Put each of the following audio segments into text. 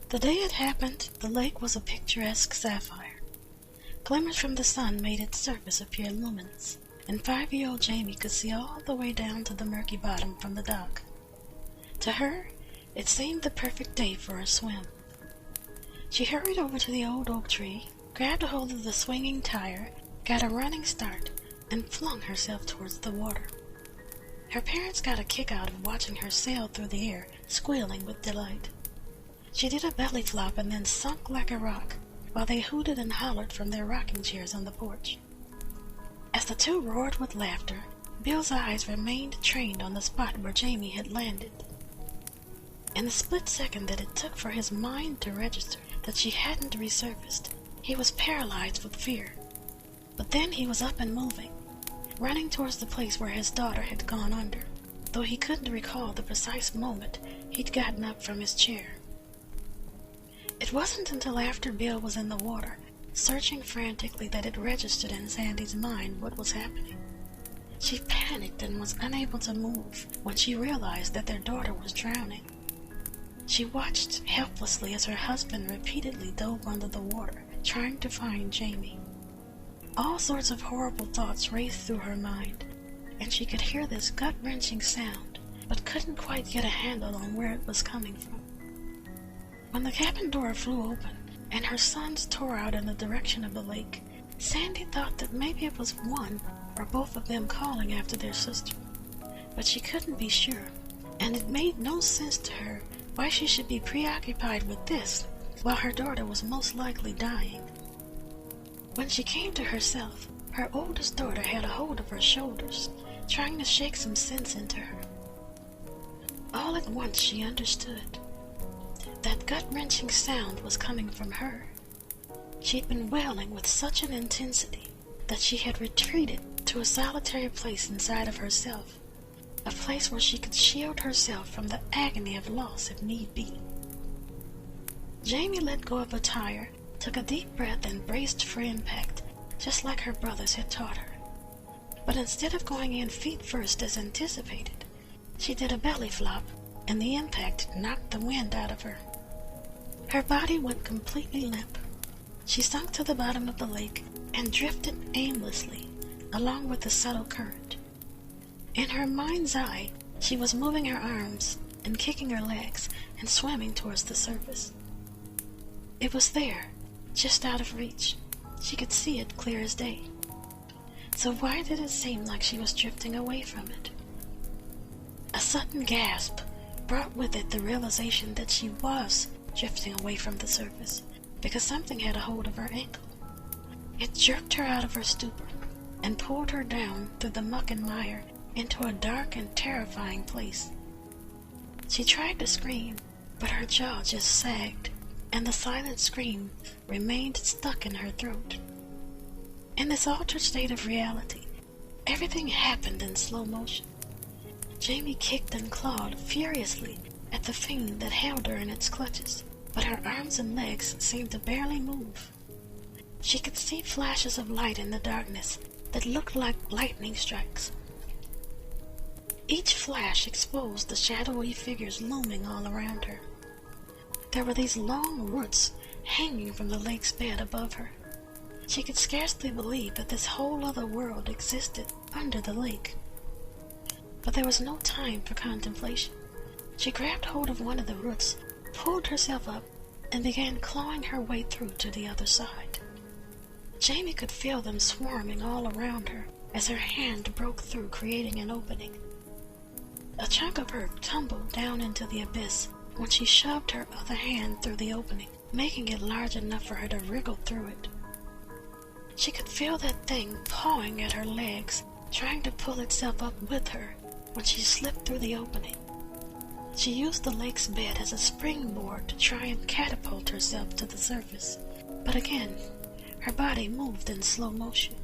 The day it happened, the lake was a picturesque sapphire. Glimmers from the sun made its surface appear luminous, and 5-year-old Jamie could see all the way down to the murky bottom from the dock. To her, it seemed the perfect day for a swim. She hurried over to the old oak tree, grabbed a hold of the swinging tire, got a running start, and flung herself towards the water. Her parents got a kick out of watching her sail through the air, squealing with delight. She did a belly flop and then sunk like a rock, while they hooted and hollered from their rocking chairs on the porch. As the two roared with laughter, Bill's eyes remained trained on the spot where Jamie had landed. In the split second that it took for his mind to register that she hadn't resurfaced, he was paralyzed with fear. But then he was up and moving, running towards the place where his daughter had gone under, though he couldn't recall the precise moment he'd gotten up from his chair. It wasn't until after Bill was in the water, searching frantically, that it registered in Sandy's mind what was happening. She panicked and was unable to move when she realized that their daughter was drowning. She watched helplessly as her husband repeatedly dove under the water, trying to find Jamie. All sorts of horrible thoughts raced through her mind, and she could hear this gut-wrenching sound, but couldn't quite get a handle on where it was coming from. When the cabin door flew open, and her sons tore out in the direction of the lake, Sandy thought that maybe it was one or both of them calling after their sister. But she couldn't be sure, and it made no sense to her why she should be preoccupied with this while her daughter was most likely dying. When she came to herself, her oldest daughter had a hold of her shoulders, trying to shake some sense into her. All at once she understood. That gut-wrenching sound was coming from her. She'd been wailing with such an intensity that she had retreated to a solitary place inside of herself, a place where she could shield herself from the agony of loss if need be. Jamie let go of the tire, took a deep breath, and braced for impact, just like her brothers had taught her. But instead of going in feet first as anticipated, she did a belly flop, and the impact knocked the wind out of her. Her body went completely limp. She sunk to the bottom of the lake and drifted aimlessly along with the subtle current. In her mind's eye, she was moving her arms and kicking her legs and swimming towards the surface. It was there, just out of reach. She could see it clear as day. So why did it seem like she was drifting away from it? A sudden gasp brought with it the realization that she was drifting away from the surface, because something had a hold of her ankle. It jerked her out of her stupor and pulled her down through the muck and mire into a dark and terrifying place. She tried to scream, but her jaw just sagged, and the silent scream remained stuck in her throat. In this altered state of reality, everything happened in slow motion. Jamie kicked and clawed furiously at the fiend that held her in its clutches, but her arms and legs seemed to barely move. She could see flashes of light in the darkness that looked like lightning strikes. Each flash exposed the shadowy figures looming all around her. There were these long roots hanging from the lake's bed above her. She could scarcely believe that this whole other world existed under the lake. But there was no time for contemplation. She grabbed hold of one of the roots, pulled herself up, and began clawing her way through to the other side. Jamie could feel them swarming all around her as her hand broke through, creating an opening. A chunk of her tumbled down into the abyss when she shoved her other hand through the opening, making it large enough for her to wriggle through it. She could feel that thing pawing at her legs, trying to pull itself up with her when she slipped through the opening. She used the lake's bed as a springboard to try and catapult herself to the surface, but again, her body moved in slow motion.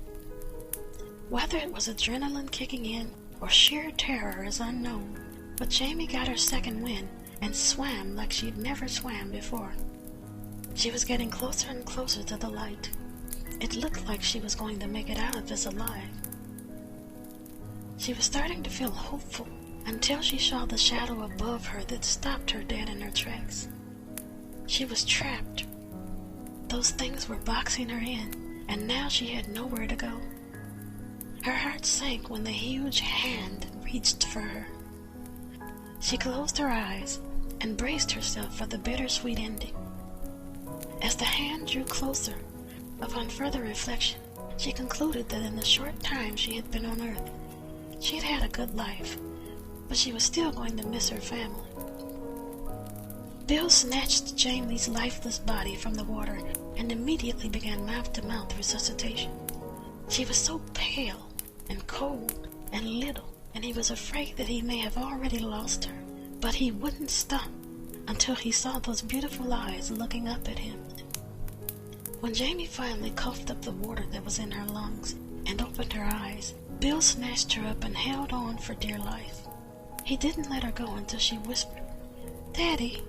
Whether it was adrenaline kicking in or sheer terror is unknown, but Jamie got her second wind and swam like she'd never swam before. She was getting closer and closer to the light. It looked like she was going to make it out of this alive. She was starting to feel hopeful until she saw the shadow above her that stopped her dead in her tracks. She was trapped. Those things were boxing her in, and now she had nowhere to go. Her heart sank when the huge hand reached for her. She closed her eyes and braced herself for the bittersweet ending. As the hand drew closer, upon further reflection, she concluded that in the short time she had been on Earth, she had had a good life, but she was still going to miss her family. Bill snatched Jamie's lifeless body from the water and immediately began mouth-to-mouth resuscitation. She was so pale and cold and little, and he was afraid that he may have already lost her, but he wouldn't stop until he saw those beautiful eyes looking up at him. When Jamie finally coughed up the water that was in her lungs and opened her eyes, Bill snatched her up and held on for dear life. He didn't let her go until she whispered, "Daddy,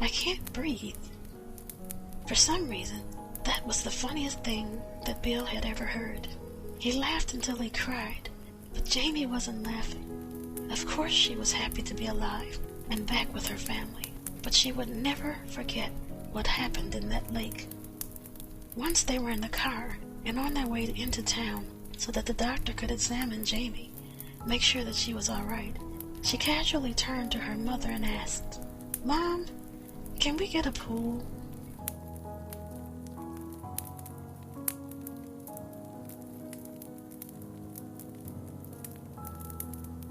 I can't breathe." For some reason, that was the funniest thing that Bill had ever heard. He laughed until he cried, but Jamie wasn't laughing. Of course she was happy to be alive and back with her family, but she would never forget what happened in that lake. Once they were in the car and on their way into town so that the doctor could examine Jamie, make sure that she was all right, she casually turned to her mother and asked, "Mom, can we get a pool?"